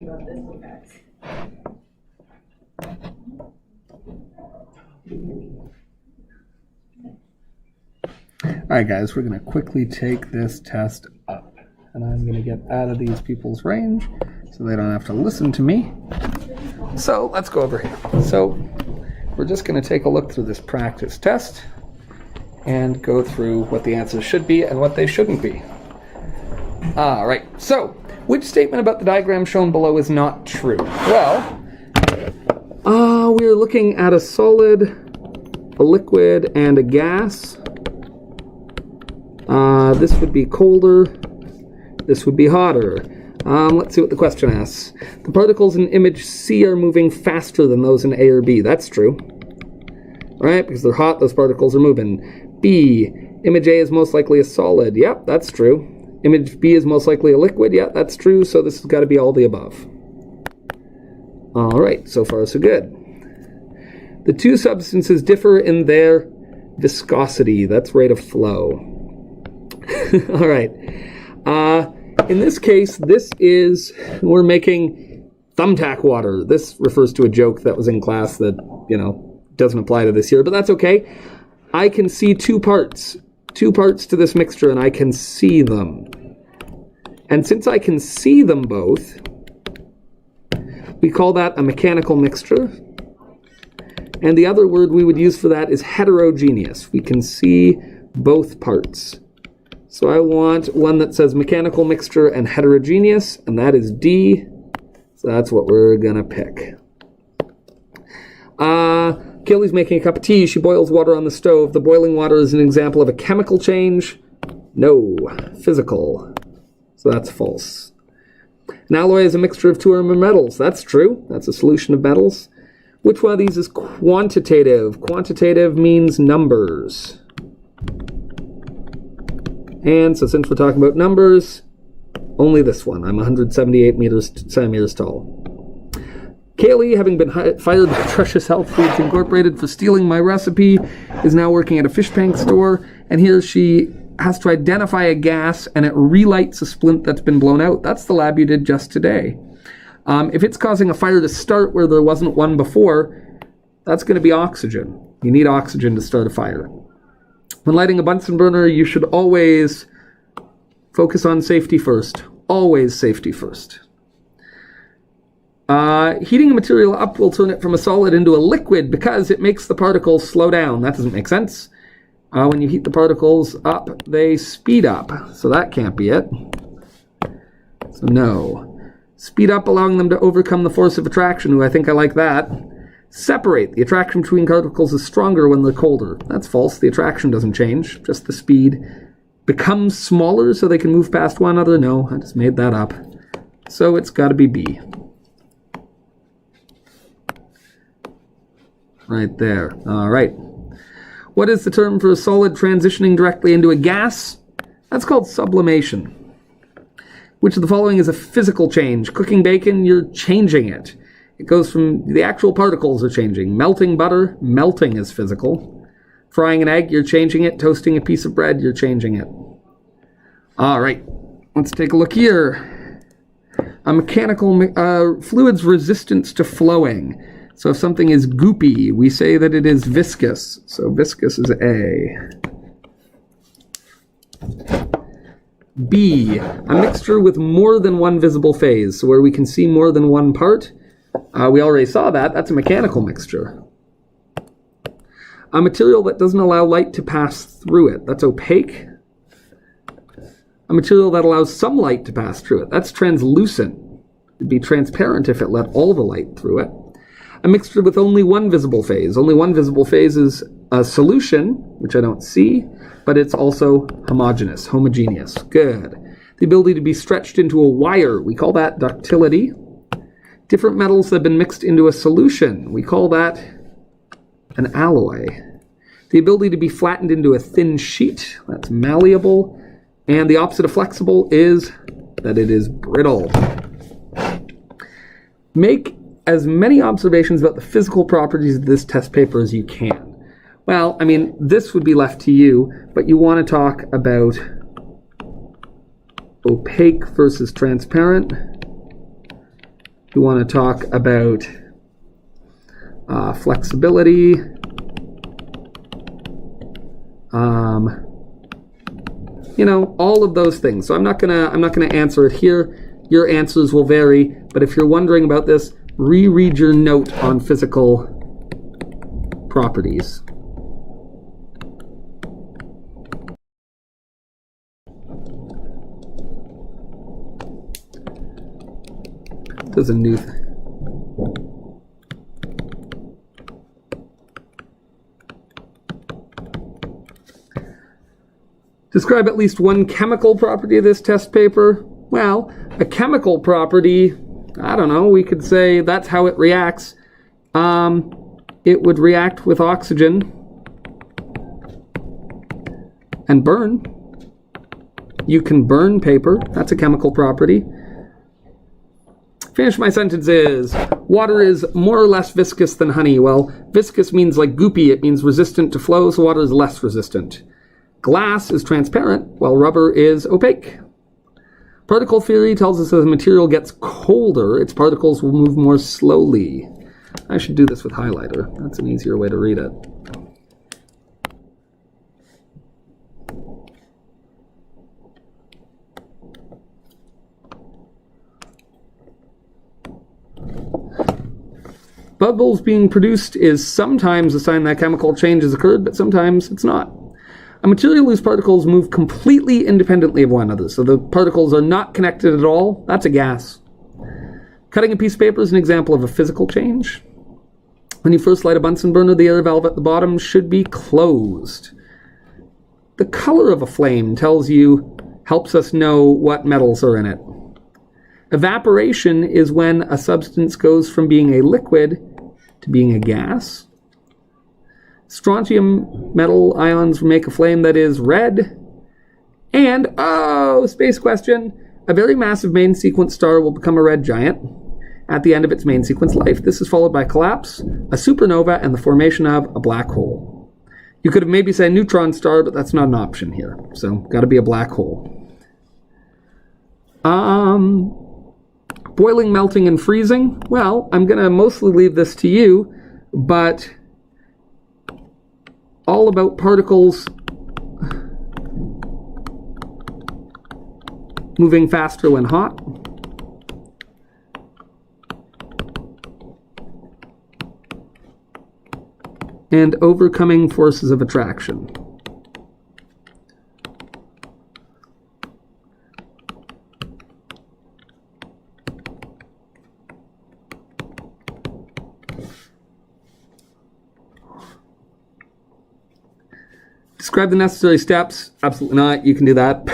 about this one, guys. Alright guys, we're going to quickly take this test up. And I'm going to get out of these people's range so they don't have to listen to me. So let's go over here. So we're just going to take a look through this practice test and go through what the answers should be and what they shouldn't be. Alright, so which statement about the diagram shown below is not true? Well, we're looking at a solid, a liquid, and a gas. This would be colder. This would be hotter. Let's see what the question asks. The particles in image C are moving faster than those in A or B. That's true. Right? Because they're hot, those particles are moving. B, image A is most likely a solid. Yep, that's true. Image B is most likely a liquid. Yeah, that's true. So this has got to be all the above. All right, so far so good. The two substances differ in their viscosity. That's rate of flow. All right. In this case, we're making thumbtack water. This refers to a joke that was in class that, doesn't apply to this year, but that's okay. I can see two parts to this mixture, and I can see them. And since I can see them both, we call that a mechanical mixture. And the other word we would use for that is heterogeneous. We can see both parts. So I want one that says mechanical mixture and heterogeneous, and that is D. So that's what we're gonna pick. Kaylee's making a cup of tea. She boils water on the stove. The boiling water is an example of a chemical change. No, physical. So that's false. An alloy is a mixture of two or more metals. That's true. That's a solution of metals. Which one of these is quantitative? Quantitative means numbers. And so since we're talking about numbers, only this one. I'm 178 centimeters tall. Kaylee, having been fired by Precious Health Foods Incorporated for stealing my recipe, is now working at a fish tank store, and here she has to identify a gas, and it relights a splint that's been blown out. That's the lab you did just today. If it's causing a fire to start where there wasn't one before, that's going to be oxygen. You need oxygen to start a fire. When lighting a Bunsen burner, you should always focus on safety first. Always safety first. Heating a material up will turn it from a solid into a liquid because it makes the particles slow down. That doesn't make sense. When you heat the particles up, they speed up. So that can't be it. So no. Speed up, allowing them to overcome the force of attraction. Ooh, I think I like that. Separate. The attraction between particles is stronger when they're colder. That's false. The attraction doesn't change. Just the speed. Becomes smaller so they can move past one another. No, I just made that up. So it's got to be B. Right there. All right. What is the term for a solid transitioning directly into a gas? That's called sublimation. Which of the following is a physical change? Cooking bacon, you're changing it. It goes from the actual particles are changing. Melting butter, melting is physical. Frying an egg, you're changing it. Toasting a piece of bread, you're changing it. All right. Let's take a look here. A mechanical fluid's resistance to flowing. So if something is goopy, we say that it is viscous. So viscous is A. B, a mixture with more than one visible phase. So where we can see more than one part, we already saw that. That's a mechanical mixture. A material that doesn't allow light to pass through it. That's opaque. A material that allows some light to pass through it. That's translucent. It'd be transparent if it let all the light through it. A mixture with only one visible phase. Only one visible phase is a solution, which I don't see, but it's also homogeneous. Good. The ability to be stretched into a wire, we call that ductility. Different metals that have been mixed into a solution, we call that an alloy. The ability to be flattened into a thin sheet, that's malleable. And the opposite of flexible is that it is brittle. Make as many observations about the physical properties of this test paper as you can. Well, I mean, this would be left to you, but you want to talk about opaque versus transparent, You want to talk about flexibility. You know, all of those things. So I'm not gonna answer it here. Your answers will vary, but if you're wondering about this, reread your note on physical properties. There's a new thing. Describe at least one chemical property of this test paper. Well, a chemical property, I don't know, we could say that's how it reacts. It would react with oxygen and burn. You can burn paper, that's a chemical property. Finish my sentences. Water is more or less viscous than honey. Well, viscous means like goopy, it means resistant to flow, so water is less resistant. Glass is transparent, while rubber is opaque. Particle theory tells us as a material gets colder, its particles will move more slowly. I should do this with highlighter. That's an easier way to read it. Bubbles being produced is sometimes a sign that chemical change has occurred, but sometimes it's not. A material whose particles move completely independently of one another, so the particles are not connected at all, that's a gas. Cutting a piece of paper is an example of a physical change. When you first light a Bunsen burner, the air valve at the bottom should be closed. The color of a flame helps us know what metals are in it. Evaporation is when a substance goes from being a liquid to being a gas. Strontium metal ions make a flame that is red. And, space question, a very massive main sequence star will become a red giant at the end of its main sequence life. This is followed by collapse, a supernova, and the formation of a black hole. You could have maybe said neutron star, but that's not an option here. So, got to be a black hole. Boiling, melting, and freezing. Well, I'm going to mostly leave this to you, but all about particles moving faster when hot. And overcoming forces of attraction. Describe the necessary steps. Absolutely not. You can do that.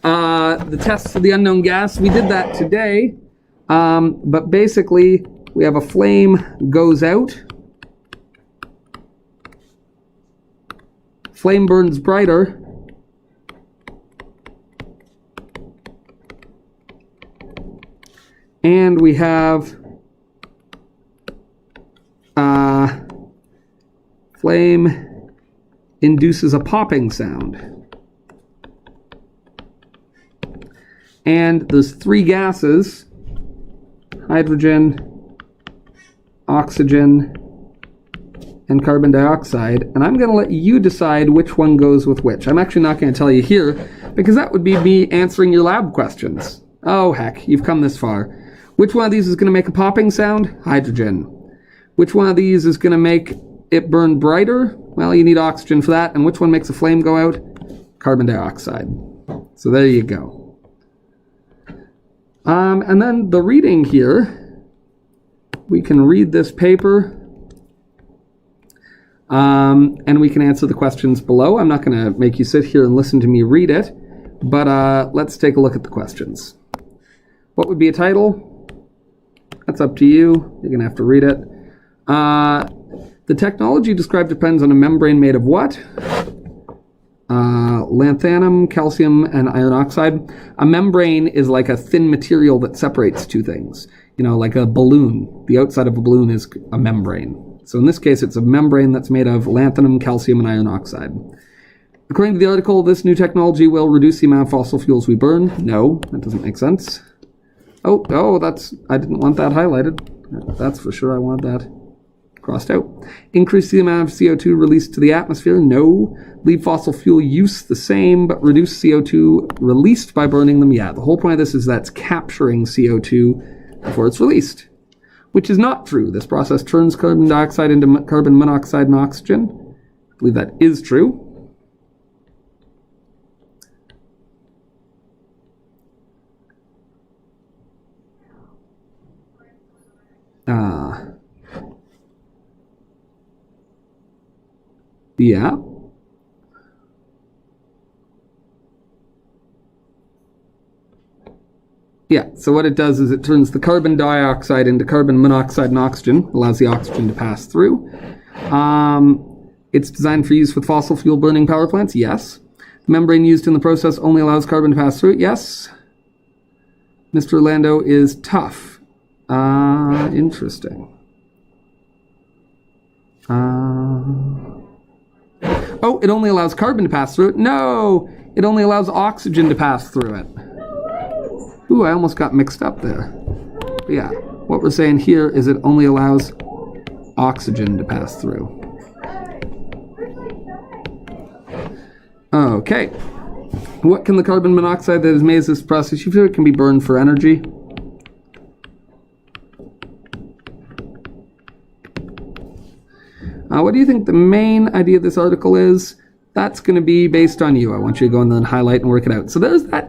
The tests for the unknown gas, we did that today. But basically, we have a flame goes out. Flame burns brighter. And we have flame induces a popping sound. And there's three gases, hydrogen, oxygen, and carbon dioxide, and I'm going to let you decide which one goes with which. I'm actually not going to tell you here, because that would be me answering your lab questions. Oh heck, you've come this far. Which one of these is going to make a popping sound? Hydrogen. Which one of these is going to make it burn brighter? Well, you need oxygen for that. And which one makes a flame go out? Carbon dioxide. So there you go. And then the reading here, we can read this paper, and we can answer the questions below. I'm not going to make you sit here and listen to me read it, but let's take a look at the questions. What would be a title? That's up to you. You're going to have to read it. The technology described depends on a membrane made of what? Lanthanum, calcium, and iron oxide. A membrane is like a thin material that separates two things. You know, like a balloon. The outside of a balloon is a membrane. So in this case, it's a membrane that's made of lanthanum, calcium, and iron oxide. According to the article, this new technology will reduce the amount of fossil fuels we burn. No, that doesn't make sense. Oh, I didn't want that highlighted. That's for sure. I want that crossed out. Increase the amount of CO2 released to the atmosphere? No. Leave fossil fuel use the same, but reduce CO2 released by burning them? Yeah. The whole point of this is that's capturing CO2 before it's released, which is not true. This process turns carbon dioxide into carbon monoxide and oxygen. I believe that is true. Yeah. Yeah, so what it does is it turns the carbon dioxide into carbon monoxide and oxygen, allows the oxygen to pass through. It's designed for use with fossil fuel burning power plants, yes. The membrane used in the process only allows carbon to pass through it, yes. Mr. Orlando is tough. Interesting. Oh, it only allows carbon to pass through it? No! It only allows oxygen to pass through it. Ooh, I almost got mixed up there. But yeah, what we're saying here is it only allows oxygen to pass through. Okay. What can the carbon monoxide that is made as this process use? It can be burned for energy. What do you think the main idea of this article is? That's going to be based on you. I want you to go and then highlight and work it out. So there's that